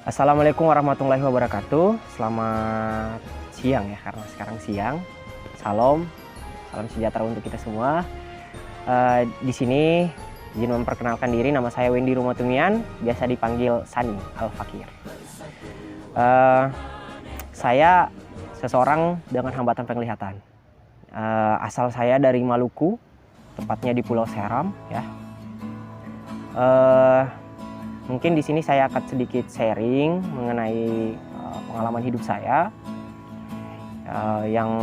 Assalamualaikum warahmatullahi wabarakatuh. Selamat siang ya, karena sekarang siang. Salam sejahtera untuk kita semua. Di sini izin memperkenalkan diri, nama saya Wendy Rumatumian, biasa dipanggil Sani Al-Fakir. Saya seseorang dengan hambatan penglihatan. Asal saya dari Maluku, tepatnya di Pulau Seram ya. Mungkin di sini saya akan sedikit sharing mengenai pengalaman hidup saya yang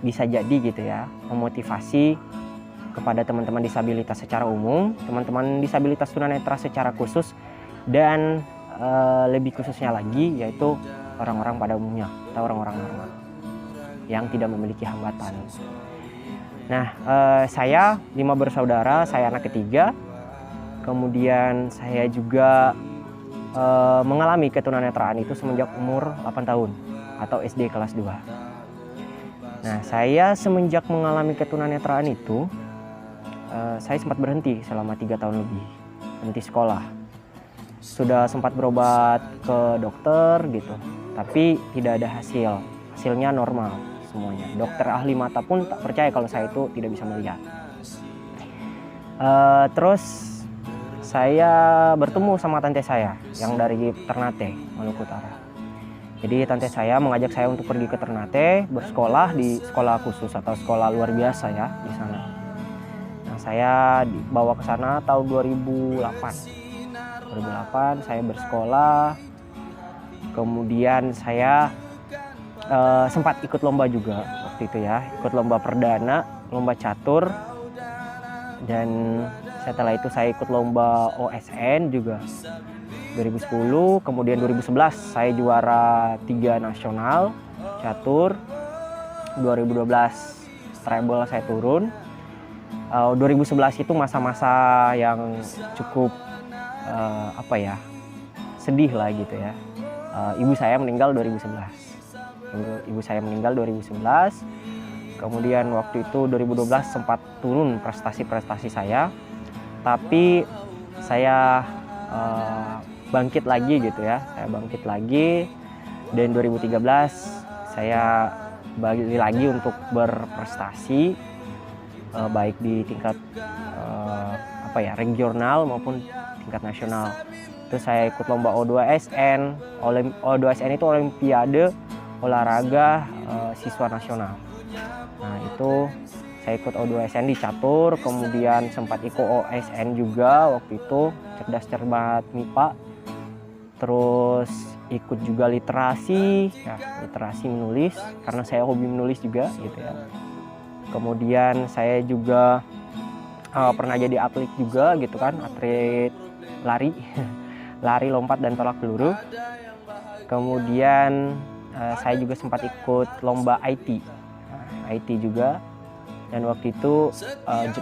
bisa jadi gitu ya, memotivasi kepada teman-teman disabilitas secara umum, teman-teman disabilitas tunanetra secara khusus, dan lebih khususnya lagi yaitu orang-orang pada umumnya atau orang-orang normal yang tidak memiliki hambatan. Nah, saya 5 bersaudara, saya anak ketiga. Kemudian saya juga mengalami ketunanetraan itu semenjak umur 8 tahun atau SD kelas 2. Nah, saya semenjak mengalami ketunanetraan itu, saya sempat berhenti selama 3 tahun lebih, berhenti sekolah. Sudah sempat berobat ke dokter gitu, tapi tidak ada hasil. Hasilnya normal semuanya. Dokter ahli mata pun tak percaya kalau saya itu tidak bisa melihat. Terus saya bertemu sama tante saya yang dari Ternate, Maluku Utara. Jadi tante saya mengajak saya untuk pergi ke Ternate, bersekolah di sekolah khusus atau sekolah luar biasa ya di sana. Nah, saya dibawa ke sana tahun 2008. 2008 saya bersekolah. Kemudian saya sempat ikut lomba juga waktu itu ya, ikut lomba perdana, lomba catur. Dan setelah itu saya ikut lomba OSN juga 2010, kemudian 2011 saya juara 3 nasional catur. 2012 treble saya turun. 2011 itu masa-masa yang cukup sedih lah gitu ya. Ibu saya meninggal 2011. Ibu saya meninggal 2011. Kemudian waktu itu 2012 sempat turun prestasi saya, tapi saya bangkit lagi gitu ya. Saya bangkit lagi, dan 2013 saya balik lagi untuk berprestasi baik di tingkat regional maupun tingkat nasional. Terus saya ikut lomba O2SN. O2SN itu Olimpiade Olahraga Siswa Nasional. Nah, itu saya ikut O2SN di catur, kemudian sempat ikut OSN juga waktu itu, cerdas cermat MIPA. Terus ikut juga literasi, ya, literasi menulis, karena saya hobi menulis juga gitu ya. Kemudian saya juga pernah jadi atlet juga gitu kan, atlet lari, lari, lompat, dan tolak peluru. Kemudian saya juga sempat ikut lomba IT juga, dan waktu itu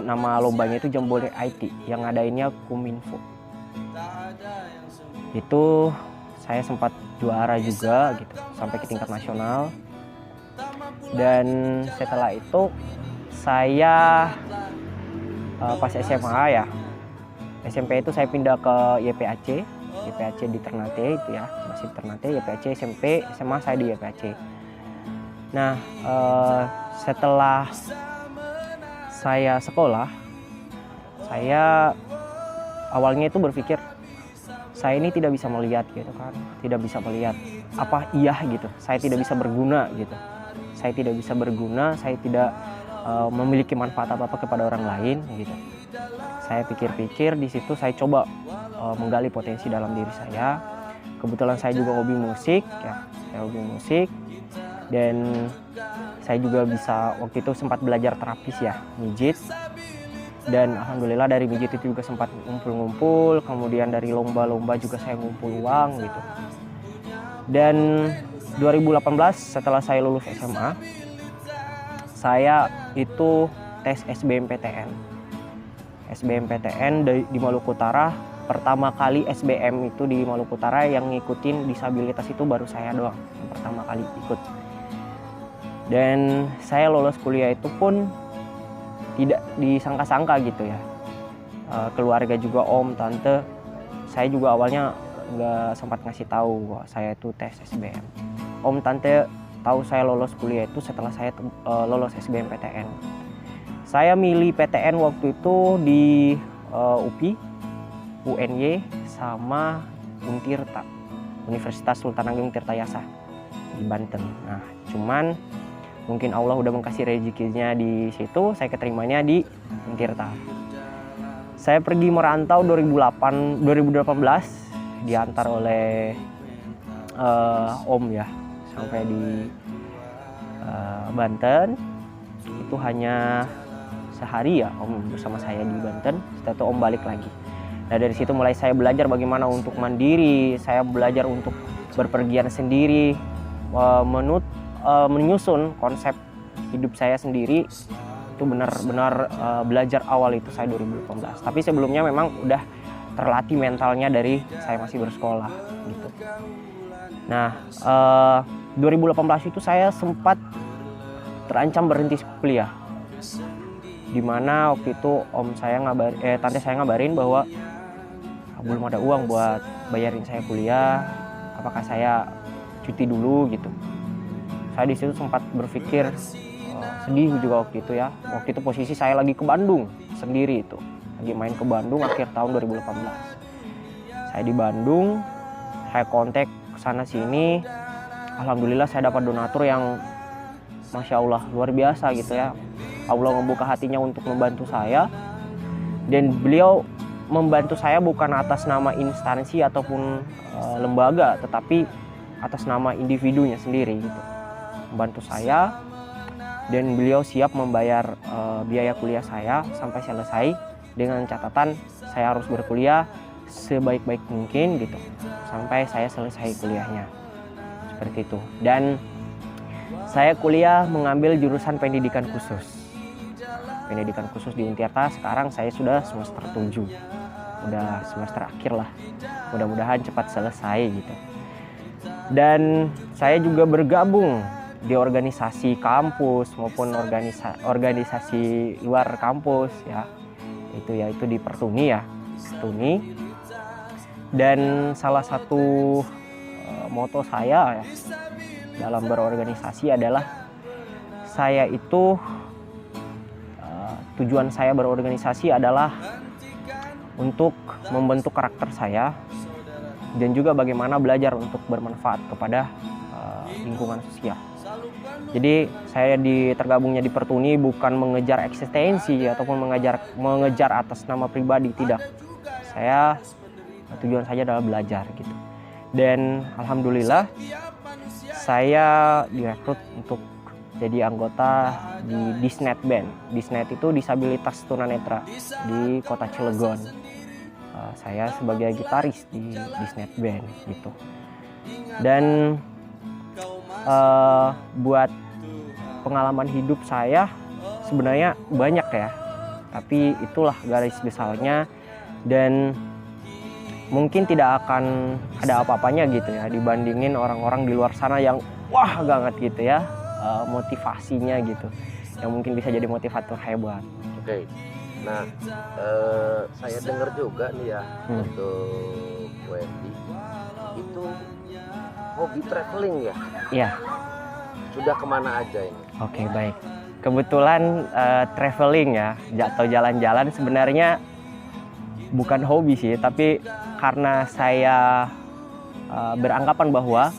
nama lombanya itu Jambore IT, yang ngadainnya Kominfo. Itu saya sempat juara juga gitu sampai ke tingkat nasional. Dan setelah itu saya pas SMA ya, SMP itu saya pindah ke YPAC di Ternate itu ya, masih di Ternate. YPAC SMP, SMA saya di YPAC. Nah, setelah saya sekolah, saya awalnya itu berpikir saya ini tidak bisa melihat gitu kan, tidak bisa melihat apa iya gitu, saya tidak bisa berguna gitu, saya tidak bisa berguna, saya tidak memiliki manfaat apa-apa kepada orang lain gitu. Saya pikir-pikir di situ, saya coba menggali potensi dalam diri saya. Kebetulan saya juga hobi musik ya, saya hobi musik, dan saya juga bisa waktu itu sempat belajar terapis ya, mijit. Dan alhamdulillah dari mijit itu juga sempat ngumpul-ngumpul. Kemudian dari lomba-lomba juga saya ngumpul uang gitu. Dan 2018 setelah saya lulus SMA, saya itu tes SBMPTN. SBMPTN di Maluku Utara. Pertama kali SBM itu di Maluku Utara yang ngikutin disabilitas itu baru saya doang, yang pertama kali ikut. Dan saya lolos kuliah itu pun tidak disangka-sangka gitu ya. Keluarga juga, om, tante, saya juga awalnya nggak sempat ngasih tahu bahwa saya itu tes SBM. Om tante tahu saya lolos kuliah itu setelah saya lolos SBMPTN. Saya milih PTN waktu itu di UPI, UNY, sama Untirta, Universitas Sultan Ageng Tirtayasa di Banten. Nah, cuman mungkin Allah udah mengkasih rezekinya di situ, saya keterimanya di Untirta. Saya pergi merantau 2018 diantar oleh Om ya sampai di Banten. Itu hanya sehari ya Om bersama saya di Banten. Setelah itu Om balik lagi. Nah, dari situ mulai saya belajar bagaimana untuk mandiri, saya belajar untuk berpergian sendiri, menyusun konsep hidup saya sendiri. Itu benar-benar belajar awal itu saya 2018. Tapi sebelumnya memang udah terlatih mentalnya dari saya masih bersekolah gitu. Nah, 2018 itu saya sempat terancam berhenti kuliah. Dimana waktu itu tante saya ngabarin bahwa belum ada uang buat bayarin saya kuliah, apakah saya cuti dulu gitu. Saya di situ sempat berpikir sedih juga waktu itu ya. Waktu itu posisi saya lagi ke Bandung sendiri itu, lagi main ke Bandung akhir tahun 2018. Saya di Bandung, saya kontak sana sini, alhamdulillah saya dapat donatur yang Masya Allah luar biasa gitu ya. Allah membuka hatinya untuk membantu saya, dan beliau membantu saya bukan atas nama instansi ataupun lembaga, tetapi atas nama individunya sendiri gitu. Membantu saya, dan beliau siap membayar biaya kuliah saya sampai selesai dengan catatan saya harus berkuliah sebaik-baik mungkin gitu sampai saya selesai kuliahnya. Seperti itu. Dan saya kuliah mengambil jurusan pendidikan khusus. Pendidikan khusus di Untirta. Sekarang saya sudah semester 7. Udah semester akhir lah, mudah-mudahan cepat selesai gitu. Dan saya juga bergabung di organisasi kampus maupun organisasi luar kampus ya, yaitu di Pertuni ya, Pertuni. Dan salah satu moto saya ya, dalam berorganisasi adalah saya itu tujuan saya berorganisasi adalah untuk membentuk karakter saya dan juga bagaimana belajar untuk bermanfaat kepada lingkungan sosial. Jadi saya tergabungnya di Pertuni bukan mengejar eksistensi ataupun mengejar atas nama pribadi, tidak. Saya tujuan saya adalah belajar gitu. Dan alhamdulillah saya direkrut untuk jadi anggota di Disnet Band. Disnet itu disabilitas tunanetra di Kota Cilegon. Saya sebagai gitaris di Disnet Band gitu. Dan buat pengalaman hidup saya sebenarnya banyak ya, tapi itulah garis besarnya, dan mungkin tidak akan ada apa-apanya gitu ya dibandingin orang-orang di luar sana yang wah banget gitu ya, motivasinya gitu, yang mungkin bisa jadi motivator hebat. Oke. Nah, saya dengar juga nih ya, untuk Wendy itu hobi traveling ya? Iya. Sudah kemana aja ini? Oke, baik. Kebetulan traveling ya, atau jalan-jalan sebenarnya bukan hobi sih, tapi karena saya beranggapan bahwa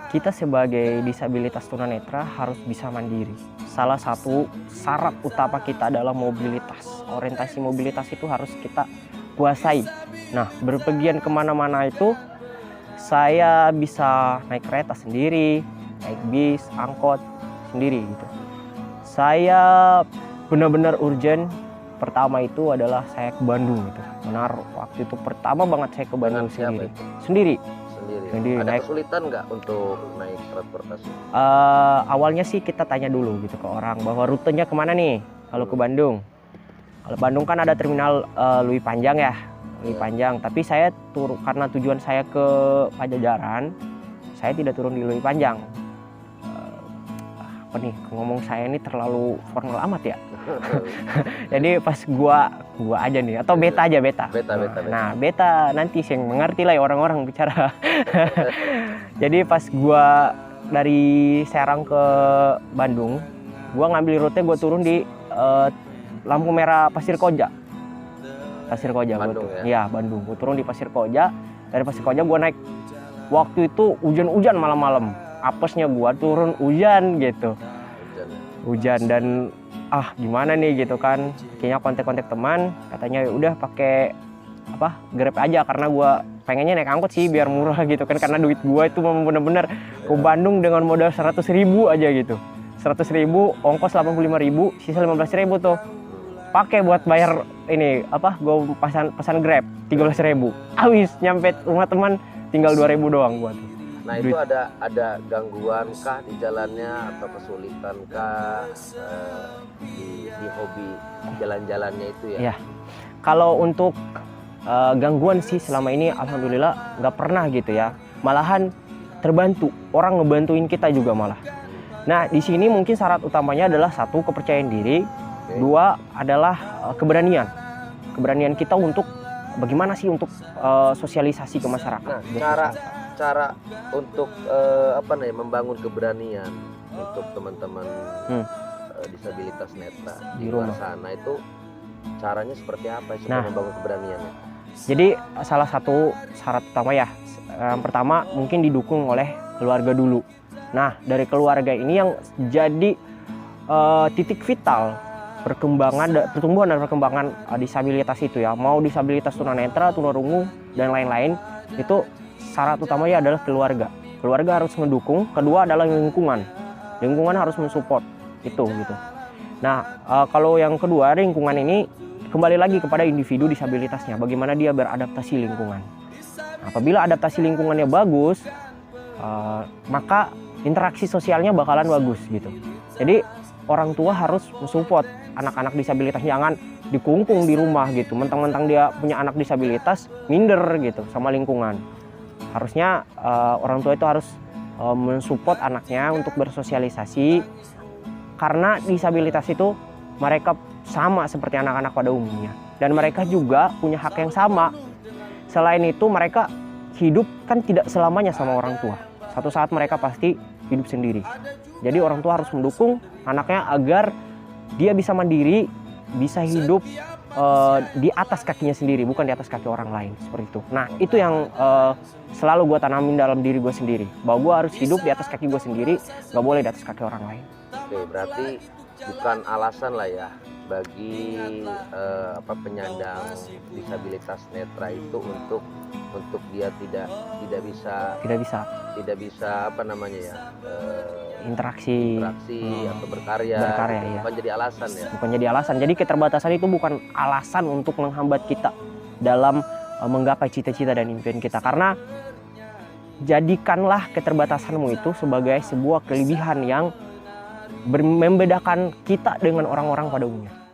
kita sebagai disabilitas tunanetra harus bisa mandiri. Salah satu syarat utama kita adalah mobilitas. Orientasi mobilitas itu harus kita kuasai. Nah, berpergian kemana-mana itu saya bisa naik kereta sendiri, naik bis, angkot sendiri gitu. Saya benar-benar urgent. Pertama itu adalah saya ke Bandung gitu. Benar, waktu itu pertama banget saya ke Bandung sendiri. Sendiri. Ada naik. kesulitan nggak untuk naik transportasi? Awalnya sih kita tanya dulu gitu ke orang bahwa rutenya kemana nih kalau ke Bandung. Kalau Bandung kan ada terminal Lui Panjang ya, Lui Panjang. Tapi saya karena tujuan saya ke Pajajaran, saya tidak turun di Lui Panjang. Apa nih, ngomong saya ini terlalu formal amat ya. Jadi pas gua gua aja nih atau beta aja beta. Beta. Nah, beta nanti sih mengerti lah ya orang-orang bicara. Jadi pas gua dari Serang ke Bandung, gua ngambil rute gua turun di lampu merah Pasir Koja. Pasir Koja Bandung gua ya? Iya, Bandung. Gua turun di Pasir Koja. Dari Pasir Koja gua naik. Waktu itu hujan-hujan malam-malam. Apesnya gua turun hujan gitu. Hujan dan gimana nih gitu kan, kayaknya kontak-kontak teman katanya udah pakai Grab aja karena gua pengennya naik angkot sih biar murah gitu kan, karena duit gua itu memang bener-bener ke Bandung dengan modal 100.000 aja gitu, 100.000 ongkos 85.000, sisa 15.000 tuh pakai buat bayar ini gua pesan Grab 13.000, habis nyampe rumah teman tinggal 2.000 doang gua tuh. Nah itu ada gangguan kah di jalannya atau kesulitan kah di hobi jalan-jalannya itu ya? Iya. Kalau untuk gangguan sih selama ini alhamdulillah nggak pernah gitu ya. Malahan terbantu, orang ngebantuin kita juga malah. Nah di sini mungkin syarat utamanya adalah satu, kepercayaan diri, dua adalah keberanian. Keberanian kita untuk bagaimana sih untuk sosialisasi ke masyarakat. Nah, cara untuk membangun keberanian untuk teman-teman disabilitas netra di luar sana itu caranya seperti apa supaya membangun keberaniannya? Jadi salah satu syarat utama ya, yang pertama mungkin didukung oleh keluarga dulu. Nah dari keluarga ini yang jadi titik vital pertumbuhan dan perkembangan disabilitas itu ya, mau disabilitas tunanetra, tunarungu dan lain-lain, itu syarat utamanya adalah keluarga. Keluarga harus mendukung. Kedua adalah lingkungan. Lingkungan harus mensupport itu gitu. Nah, kalau yang kedua, lingkungan ini kembali lagi kepada individu disabilitasnya. Bagaimana dia beradaptasi lingkungan. Apabila adaptasi lingkungannya bagus, maka interaksi sosialnya bakalan bagus gitu. Jadi orang tua harus mensupport anak-anak disabilitas, jangan dikungkung di rumah gitu. Mentang-mentang dia punya anak disabilitas, minder gitu sama lingkungan. Harusnya orang tua itu harus mensupport anaknya untuk bersosialisasi, karena disabilitas itu mereka sama seperti anak-anak pada umumnya dan mereka juga punya hak yang sama. Selain itu mereka hidup kan tidak selamanya sama orang tua, satu saat mereka pasti hidup sendiri. Jadi orang tua harus mendukung anaknya agar dia bisa mandiri, bisa hidup di atas kakinya sendiri, bukan di atas kaki orang lain, seperti itu. Nah itu yang selalu gue tanamin dalam diri gue sendiri, bahwa gue harus hidup di atas kaki gue sendiri, gak boleh di atas kaki orang lain. Oke, berarti bukan alasan lah ya bagi penyandang disabilitas netra itu untuk dia tidak bisa interaksi atau berkarya gitu. Ya. Bukan jadi alasan ya. Bukan jadi alasan. Jadi keterbatasan itu bukan alasan untuk menghambat kita dalam menggapai cita-cita dan impian kita. Karena jadikanlah keterbatasanmu itu sebagai sebuah kelebihan yang membedakan kita dengan orang-orang pada umumnya.